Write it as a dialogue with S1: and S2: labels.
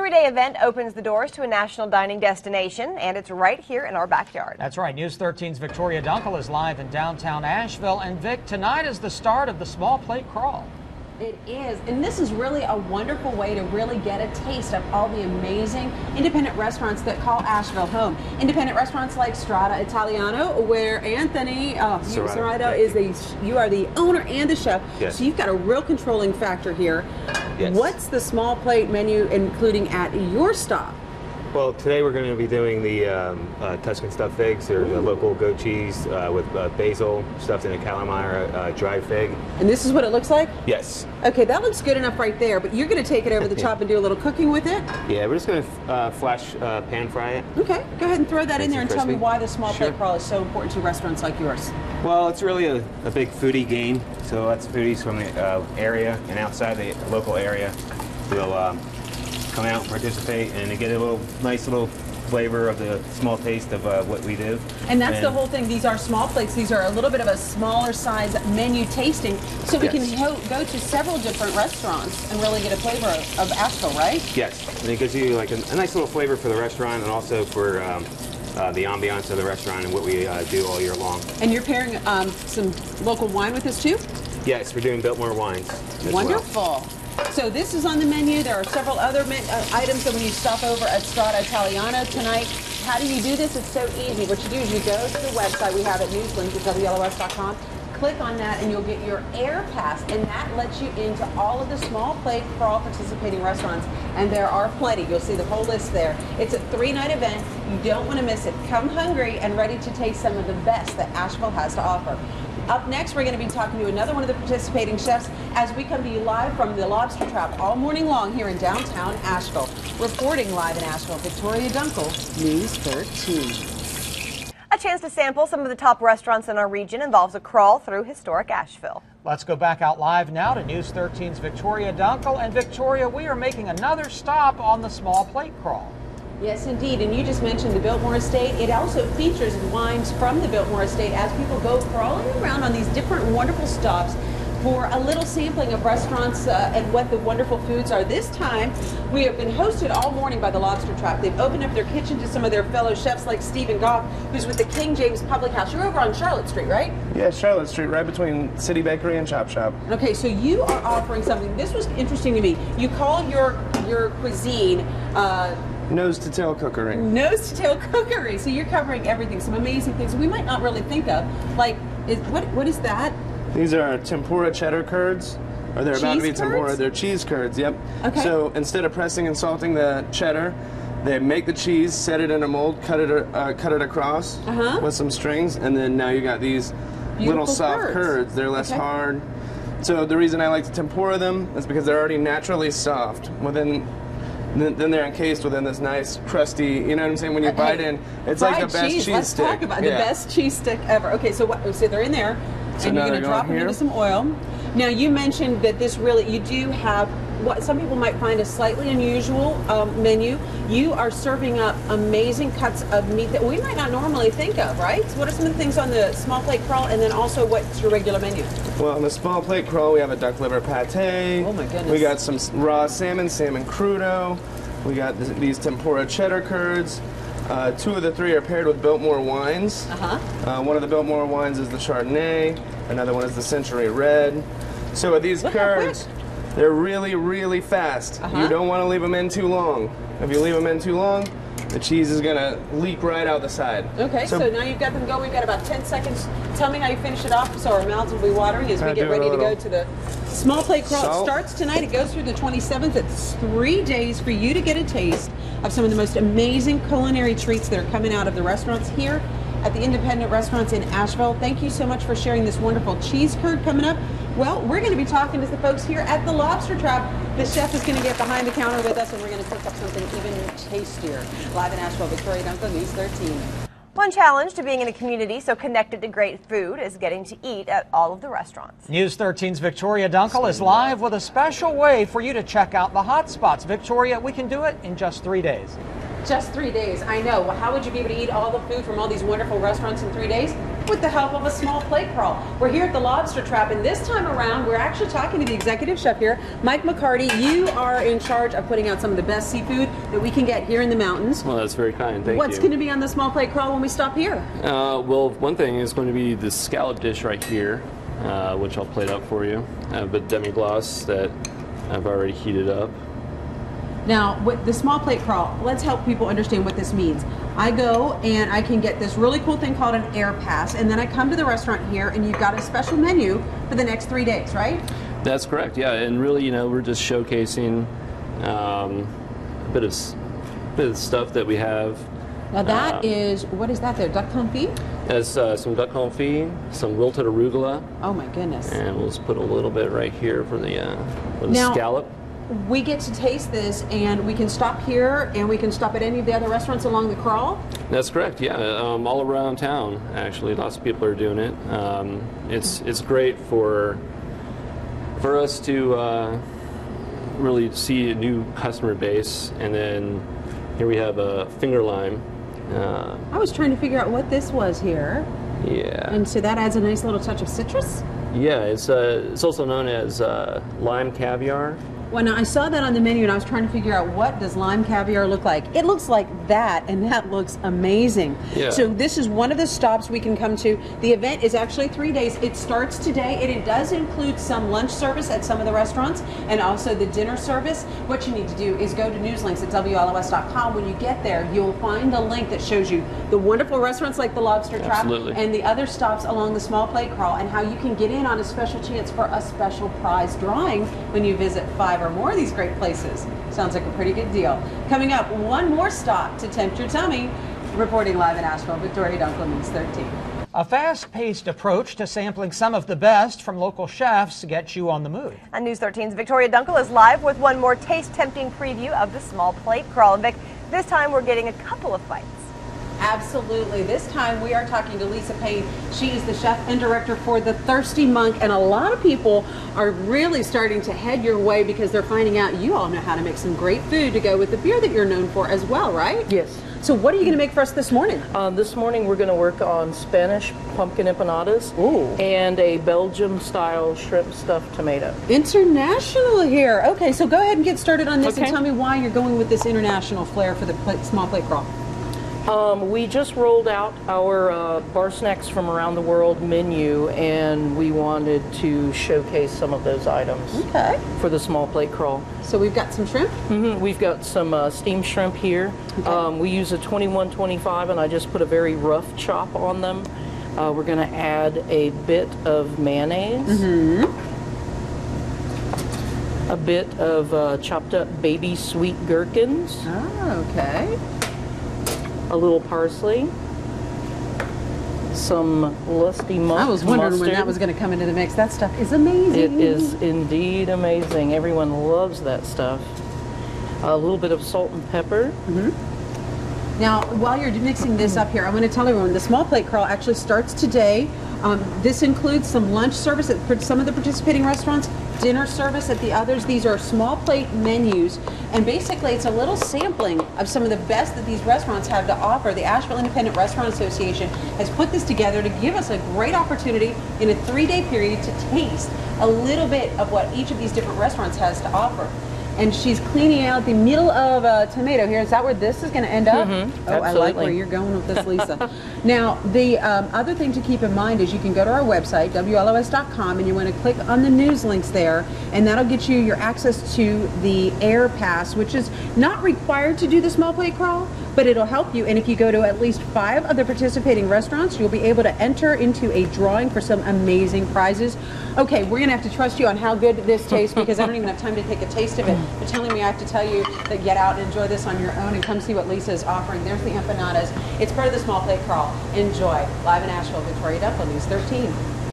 S1: three-day event opens the doors to a national dining destination, and it's right here in our backyard.
S2: That's right. News 13's Victoria Dunkle is live in downtown Asheville. And Vic, tonight is the start of the small plate crawl.
S3: It is, and this is really a wonderful way to really get a taste of all the amazing independent restaurants that call Asheville home. Independent restaurants like Strada Italiano, where Anthony Serrato is you are the owner and the chef.
S4: Yes.
S3: So you've got a real controlling factor here.
S4: Yes.
S3: What's the small plate menu including at your stop?
S4: Well, today we're going to be doing the Tuscan stuffed figs. They're the local goat cheese with basil stuffed in a calamari dried fig.
S3: And this is what it looks like?
S4: Yes.
S3: Okay, that looks good enough right there, but you're going to take it over the top and do a little cooking with it?
S4: Yeah, we're just going to flash pan fry it.
S3: Okay, go ahead and throw that in there and tell me
S4: crispy.
S3: why the small plate crawl is so important to restaurants like yours.
S4: Well, it's really a big foodie gain. So lots of foodies from the area and outside the local area will come out and participate and they get a nice little flavor of the small taste of what we do.
S3: And that's the whole thing. These are small plates. These are a little bit of a smaller size menu tasting, so we can go to several different restaurants and really get a flavor of Asheville, right?
S4: Yes, and it gives you like a nice little flavor for the restaurant and also for the ambiance of the restaurant and what we do all year long.
S3: And you're pairing some local wine with this too?
S4: Yes, we're doing Biltmore wines as
S3: Wonderful.
S4: well.
S3: So this is on the menu. There are several other items that when you stop over at Strada Italiano tonight. How do you do this? It's so easy. What you do is you go to the website. We have it newslink at WLOS.com. Click on that and you'll get your air pass, and that lets you into all of the small plate crawl participating restaurants, and there are plenty. You'll see the whole list there. It's a 3-night event. You don't want to miss it. Come hungry and ready to taste some of the best that Asheville has to offer. Up next, we're going to be talking to another one of the participating chefs as we come to you live from the Lobster Trap all morning long here in downtown Asheville. Reporting live in Asheville, Victoria Dunkle, News 13.
S1: A chance to sample some of the top restaurants in our region involves a crawl through historic Asheville.
S2: Let's go back out live now to News 13's Victoria Dunkle. And Victoria, we are making another stop on the small plate crawl.
S3: Yes, indeed. And you just mentioned the Biltmore Estate. It also features wines from the Biltmore Estate as people go crawling around on these different wonderful stops for a little sampling of restaurants and what the wonderful foods are. This time, we have been hosted all morning by the Lobster Trap. They've opened up their kitchen to some of their fellow chefs like Stephen Goff, who's with the King James Public House. You're over on Charlotte Street, right?
S5: Yeah, Charlotte Street, right between City Bakery and Chop Shop.
S3: Okay, so you are offering something. This was interesting to me. You call your cuisine
S5: Nose to tail cookery.
S3: Nose to tail cookery. So you're covering everything, some amazing things we might not really think of. Like, what is that?
S5: These are tempura cheddar curds. Or they're about to be tempura. They're cheese curds, yep. Okay. So instead of pressing and salting the cheddar, they make the cheese, set it in a mold, cut it across with some strings, and then now you got these little soft curds. They're less hard. So the reason I like to tempura them is because they're already naturally soft. Then they're encased within this nice, crusty, you know what I'm saying? When you bite in, it's like the best cheese stick.
S3: Let's talk about the best cheese stick ever. Okay, so they're in there, and you're going to drop them into some oil. Now, you mentioned that you do have what some people might find a slightly unusual menu. You are serving up amazing cuts of meat that we might not normally think of, right? So what are some of the things on the small plate crawl, and then also what's your regular menu?
S5: Well, on the small plate crawl, we have a duck liver pate.
S3: Oh my goodness.
S5: We got some raw salmon crudo. We got these tempura cheddar curds. 2 of the 3 are paired with Biltmore wines. One of the Biltmore wines is the Chardonnay. Another one is the Century Red. So with these curds, they're really, really fast. You don't want to leave them in too long. If you leave them in too long, the cheese is going to leak right out the side.
S3: Okay, so now you've got them going. We've got about 10 seconds. Tell me how you finish it off so our mouths will be watering as we get ready to go to the small plate crawl. It starts tonight. It goes through the 27th. It's 3 days for you to get a taste of some of the most amazing culinary treats that are coming out of the restaurants here at the independent restaurants in Asheville. Thank you so much for sharing this wonderful cheese curd coming up. Well, we're going to be talking to the folks here at the Lobster Trap. The chef is going to get behind the counter with us, and we're going to cook up something even tastier. Live in Asheville, Victoria Dunkle, News 13.
S1: One challenge to being in a community so connected to great food is getting to eat at all of the restaurants.
S2: News 13's Victoria Dunkle is live with a special way for you to check out the hot spots. Victoria, we can do it in just 3 days.
S3: Just 3 days, I know. Well, how would you be able to eat all the food from all these wonderful restaurants in 3 days? with the help of a small plate crawl. We're here at the Lobster Trap, and this time around, we're actually talking to the executive chef here, Mike McCarty. You are in charge of putting out some of the best seafood that we can get here in the mountains.
S6: Well, that's very kind. Thank you.
S3: What's going to be on the small plate crawl when we stop here?
S6: Well, one thing is going to be the scallop dish right here, which I'll plate up for you. I have a demi-glace that I've already heated up.
S3: Now, with the small plate crawl, let's help people understand what this means. I go and I can get this really cool thing called an air pass, and then I come to the restaurant here and you've got a special menu for the next 3 days, right?
S6: That's correct, yeah. And really, we're just showcasing a bit of stuff that we have.
S3: Now that is, what is that there, duck confit?
S6: That's some duck confit, some wilted arugula.
S3: Oh my goodness.
S6: And we'll just put a little bit right here for the
S3: now,
S6: scallop.
S3: We get to taste this, and we can stop here, and we can stop at any of the other restaurants along the crawl?
S6: That's correct, yeah. All around town, actually. Lots of people are doing it. It's great for us to really see a new customer base. And then here we have a finger lime.
S3: I was trying to figure out what this was here.
S6: Yeah.
S3: And so that adds a nice little touch of citrus?
S6: Yeah, it's also known as lime caviar.
S3: Well, now I saw that on the menu and I was trying to figure out what does lime caviar look like. It looks like that, and that looks amazing.
S6: Yeah.
S3: So this is one of the stops we can come to. The event is actually 3 days. It starts today, and it does include some lunch service at some of the restaurants and also the dinner service. What you need to do is go to newslinks at WLOS.com. When you get there, you'll find a link that shows you the wonderful restaurants like the Lobster Trap
S6: Absolutely.
S3: and the other stops along the small plate crawl, and how you can get in on a special chance for a special prize drawing when you visit 5 or more of these great places. Sounds like a pretty good deal. Coming up, one more stop to tempt your tummy. Reporting live in Asheville, Victoria Dunkle, News 13.
S2: A fast-paced approach to sampling some of the best from local chefs gets you on the move.
S1: On News 13's Victoria Dunkle is live with one more taste-tempting preview of the small plate crawl. And Vic, this time we're getting a couple of fights.
S3: Absolutely. This time we are talking to Lisa Payne. She is the chef and director for the Thirsty Monk, and a lot of people are really starting to head your way because they're finding out you all know how to make some great food to go with the beer that you're known for as well, right?
S7: Yes.
S3: So what are you going to make for us this morning?
S7: This morning we're going to work on Spanish pumpkin empanadas
S3: Ooh.
S7: and a Belgium-style shrimp stuffed tomato.
S3: International here. Okay, so go ahead and get started on this and
S7: Okay.
S3: tell me why you're going with this international flair for the small plate crawl.
S7: We just rolled out our bar snacks from around the world menu, and we wanted to showcase some of those items
S3: Okay.
S7: for the small plate crawl.
S3: So we've got some shrimp.
S7: We've got some steamed shrimp here.
S3: Okay.
S7: We use a 2125, and I just put a very rough chop on them. We're going to add a bit of mayonnaise, a bit of chopped up baby sweet gherkins,
S3: Oh, okay.
S7: a little parsley, some lusty monk
S3: I was wondering when
S7: mustard.
S3: that was going to come into the mix. That stuff is amazing.
S7: It is indeed amazing. Everyone loves that stuff. A little bit of salt and pepper.
S3: Now, while you're mixing this up here, I want to tell everyone the small plate crawl actually starts today. This includes some lunch service at some of the participating restaurants, dinner service at the others. These are small plate menus, and basically it's a little sampling of some of the best that these restaurants have to offer. The Asheville Independent Restaurant Association has put this together to give us a great opportunity in a 3-day period to taste a little bit of what each of these different restaurants has to offer. And she's cleaning out the middle of a tomato here. Is that where this is going to end up? Oh, I like where
S7: absolutely.
S3: you're going with this, Lisa. Now, the other thing to keep in mind is you can go to our website, WLOS.com, and you want to click on the news links there, and that'll get you your access to the Air Pass, which is not required to do the small plate crawl, but it'll help you. And if you go to at least 5 of the participating restaurants, you'll be able to enter into a drawing for some amazing prizes. Okay, we're going to have to trust you on how good this tastes because I don't even have time to take a taste of it. But telling me I have to tell you that get out and enjoy this on your own and come see what Lisa is offering. There's the empanadas. It's part of the small plate crawl. Enjoy. Live in Asheville, Victoria Dunkle, News 13.